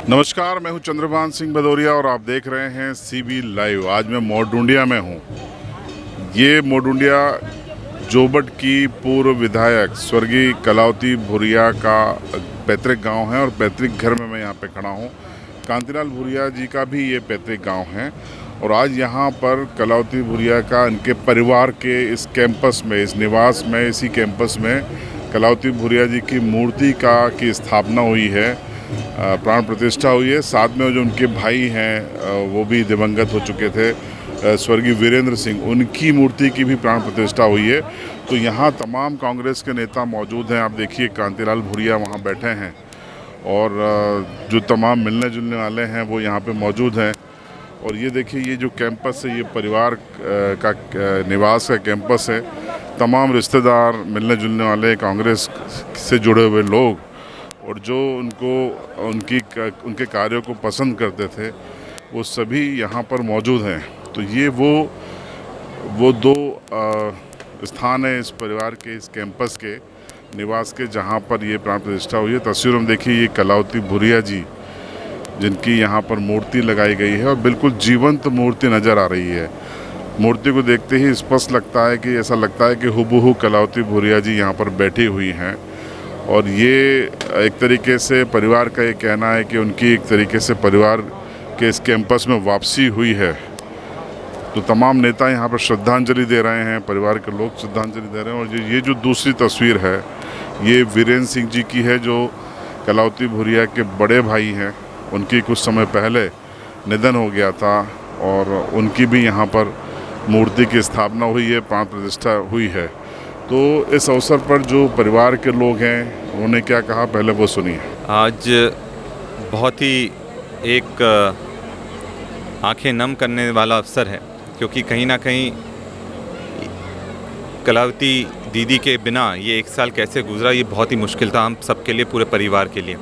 नमस्कार, मैं हूं चंद्रभान सिंह भदौरिया और आप देख रहे हैं सीबी लाइव। आज मैं मोरडूंडिया में हूं। ये मोरडूंडिया जोबट की पूर्व विधायक स्वर्गीय कलावती भूरिया का पैतृक गांव है और पैतृक घर में मैं यहां पे खड़ा हूं। कांतिलाल भूरिया जी का भी ये पैतृक गांव है और आज यहां पर कलावती भूरिया का इनके परिवार के इस कैंपस में, इस निवास में, इसी कैंपस में कलावती भूरिया जी की मूर्ति की स्थापना हुई है, प्राण प्रतिष्ठा हुई है। साथ में जो उनके भाई हैं वो भी दिवंगत हो चुके थे, स्वर्गीय वीरेंद्र सिंह, उनकी मूर्ति की भी प्राण प्रतिष्ठा हुई है। तो यहाँ तमाम कांग्रेस के नेता मौजूद हैं। आप देखिए कांतिलाल भूरिया वहाँ बैठे हैं और जो तमाम मिलने जुलने वाले हैं वो यहाँ पे मौजूद हैं। और ये देखिए, ये जो कैंपस है, ये परिवार का निवास का कैंपस है। तमाम रिश्तेदार, मिलने जुलने वाले, कांग्रेस से जुड़े हुए लोग और जो उनके कार्यों को पसंद करते थे वो सभी यहाँ पर मौजूद हैं। तो ये वो दो स्थान है इस परिवार के, इस कैंपस के, निवास के, जहाँ पर ये प्राण प्रतिष्ठा हुई है। तस्वीर में देखिए, ये कलावती भूरिया जी जिनकी यहाँ पर मूर्ति लगाई गई है और बिल्कुल जीवंत मूर्ति नज़र आ रही है। मूर्ति को देखते ही स्पष्ट लगता है कि ऐसा लगता है कि हुबहू कलावती भूरिया जी यहाँ पर बैठी हुई हैं। और ये एक तरीके से परिवार का ये कहना है कि उनकी एक तरीके से परिवार के इस कैंपस में वापसी हुई है। तो तमाम नेता यहाँ पर श्रद्धांजलि दे रहे हैं, परिवार के लोग श्रद्धांजलि दे रहे हैं। और ये जो दूसरी तस्वीर है, ये वीरेंद्र सिंह जी की है, जो कलावती भूरिया के बड़े भाई हैं। उनकी कुछ समय पहले निधन हो गया था और उनकी भी यहाँ पर मूर्ति की स्थापना हुई है, प्राण प्रतिष्ठा हुई है। तो इस अवसर पर जो परिवार के लोग हैं उन्होंने क्या कहा, पहले वो सुनिए। आज बहुत ही एक आंखें नम करने वाला अवसर है, क्योंकि कहीं ना कहीं कलावती दीदी के बिना ये एक साल कैसे गुजरा, ये बहुत ही मुश्किल था हम सबके लिए, पूरे परिवार के लिए।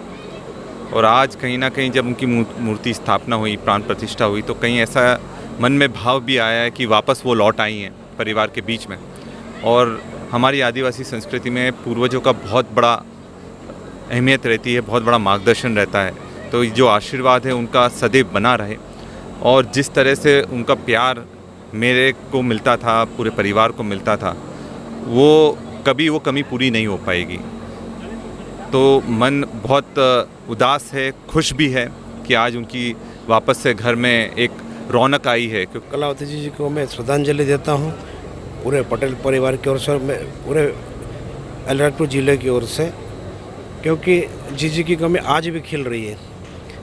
और आज कहीं ना कहीं जब उनकी मूर्ति स्थापना हुई, प्राण प्रतिष्ठा हुई, तो कहीं ऐसा मन में भाव भी आया है कि वापस वो लौट आई हैं परिवार के बीच में। और हमारी आदिवासी संस्कृति में पूर्वजों का बहुत बड़ा अहमियत रहती है, बहुत बड़ा मार्गदर्शन रहता है। तो जो आशीर्वाद है उनका सदैव बना रहे। और जिस तरह से उनका प्यार मेरे को मिलता था, पूरे परिवार को मिलता था, वो कमी पूरी नहीं हो पाएगी। तो मन बहुत उदास है, खुश भी है कि आज उनकी वापस से घर में एक रौनक आई है। क्योंकि कलावती जी को मैं श्रद्धांजलि देता हूँ पूरे पटेल परिवार की ओर से, मैं पूरे अलीराजपुर ज़िले की ओर से, क्योंकि जीजी की कमी आज भी खिल रही है।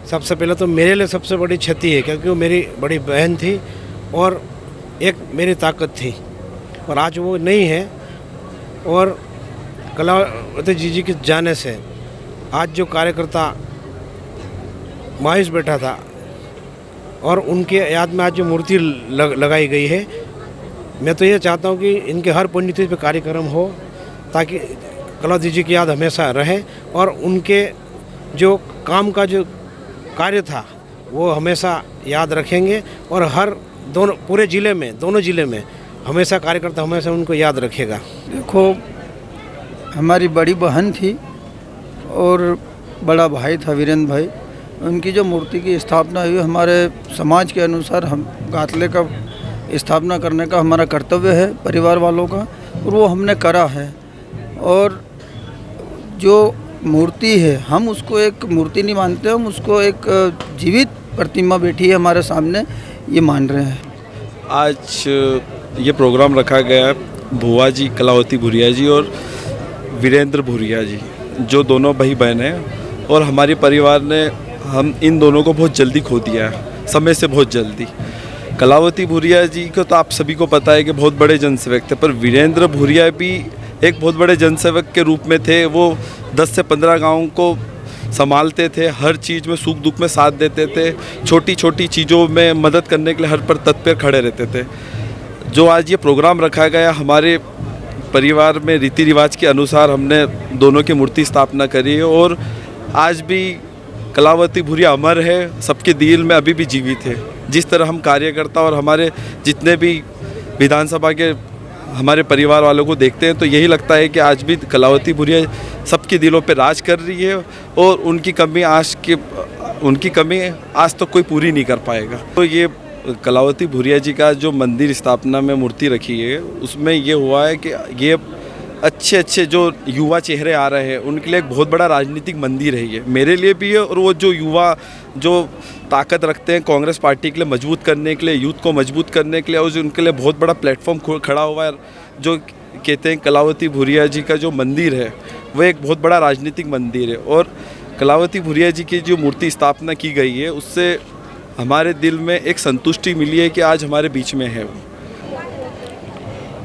सबसे पहले तो मेरे लिए सबसे बड़ी क्षति है, क्योंकि वो मेरी बड़ी बहन थी और एक मेरी ताकत थी, और आज वो नहीं है। और कलावती जीजी के जाने से आज जो कार्यकर्ता मायूस बैठा था और उनके याद में आज जो मूर्ति लगाई गई है, मैं तो ये चाहता हूँ कि इनके हर पुण्यतिथि पे कार्यक्रम हो, ताकि कलावती जी की याद हमेशा रहे और उनके जो काम का जो कार्य था वो हमेशा याद रखेंगे। और हर पूरे ज़िले में, दोनों ज़िले में हमेशा कार्यकर्ता हमेशा उनको याद रखेगा। देखो, हमारी बड़ी बहन थी और बड़ा भाई था वीरेंद्र भाई। उनकी जो मूर्ति की स्थापना हुई, हमारे समाज के अनुसार हम गातले का स्थापना करने का हमारा कर्तव्य है परिवार वालों का, और वो हमने करा है। और जो मूर्ति है, हम उसको एक मूर्ति नहीं मानते, हम उसको एक जीवित प्रतिमा बैठी है हमारे सामने, ये मान रहे हैं। आज ये प्रोग्राम रखा गया है भुआ जी, कलावती भूरिया जी और वीरेंद्र भूरिया जी, जो दोनों भाई बहन हैं। और हमारे परिवार ने हम इन दोनों को बहुत जल्दी खो दिया है, समय से बहुत जल्दी। कलावती भूरिया जी को तो आप सभी को पता है कि बहुत बड़े जनसेवक थे, पर वीरेंद्र भूरिया भी एक बहुत बड़े जनसेवक के रूप में थे। वो 10 से 15 गाँव को संभालते थे, हर चीज़ में, सुख दुख में साथ देते थे, छोटी छोटी चीज़ों में मदद करने के लिए हर पर तत्पर खड़े रहते थे। जो आज ये प्रोग्राम रखा गया, हमारे परिवार में रीति रिवाज के अनुसार हमने दोनों की मूर्ति स्थापना करी है। और आज भी कलावती भूरिया अमर है, सबके दिल में अभी भी जीवित है। जिस तरह हम कार्यकर्ता और हमारे जितने भी विधानसभा के हमारे परिवार वालों को देखते हैं तो यही लगता है कि आज भी कलावती भुरिया सबके दिलों पे राज कर रही है और उनकी कमी आज तक कोई पूरी नहीं कर पाएगा। तो ये कलावती भुरिया जी का जो मंदिर स्थापना में मूर्ति रखी है उसमें ये हुआ है कि ये अच्छे अच्छे जो युवा चेहरे आ रहे हैं उनके लिए एक बहुत बड़ा राजनीतिक मंदिर है ये, मेरे लिए भी है और वो जो युवा जो ताकत रखते हैं कांग्रेस पार्टी के लिए मजबूत करने के लिए, यूथ को मजबूत करने के लिए, और उनके लिए बहुत बड़ा प्लेटफॉर्म खड़ा हुआ है। जो कहते हैं कलावती भुरिया जी का जो मंदिर है वो एक बहुत बड़ा राजनीतिक मंदिर है और कलावती भुरिया जी की जो मूर्ति स्थापना की गई है उससे हमारे दिल में एक संतुष्टि मिली है कि आज हमारे बीच में है।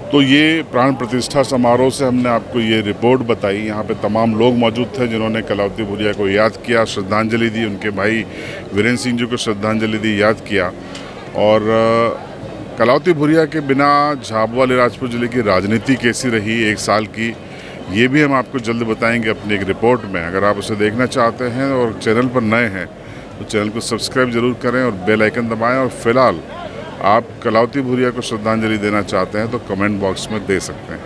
तो ये प्राण प्रतिष्ठा समारोह से हमने आपको ये रिपोर्ट बताई। यहाँ पे तमाम लोग मौजूद थे जिन्होंने कलावती भुरिया को याद किया, श्रद्धांजलि दी, उनके भाई वीरेंद्र सिंह जी को श्रद्धांजलि दी, याद किया। और कलावती भुरिया के बिना झाबुआ अलीराजपुर ज़िले की राजनीति कैसी रही 1 साल की, ये भी हम आपको जल्द बताएंगे अपनी एक रिपोर्ट में। अगर आप उसे देखना चाहते हैं और चैनल पर नए हैं तो चैनल को सब्सक्राइब ज़रूर करें और बेल आइकन दबाएँ। और फिलहाल आप कलावती भुरिया को श्रद्धांजलि देना चाहते हैं तो कमेंट बॉक्स में दे सकते हैं।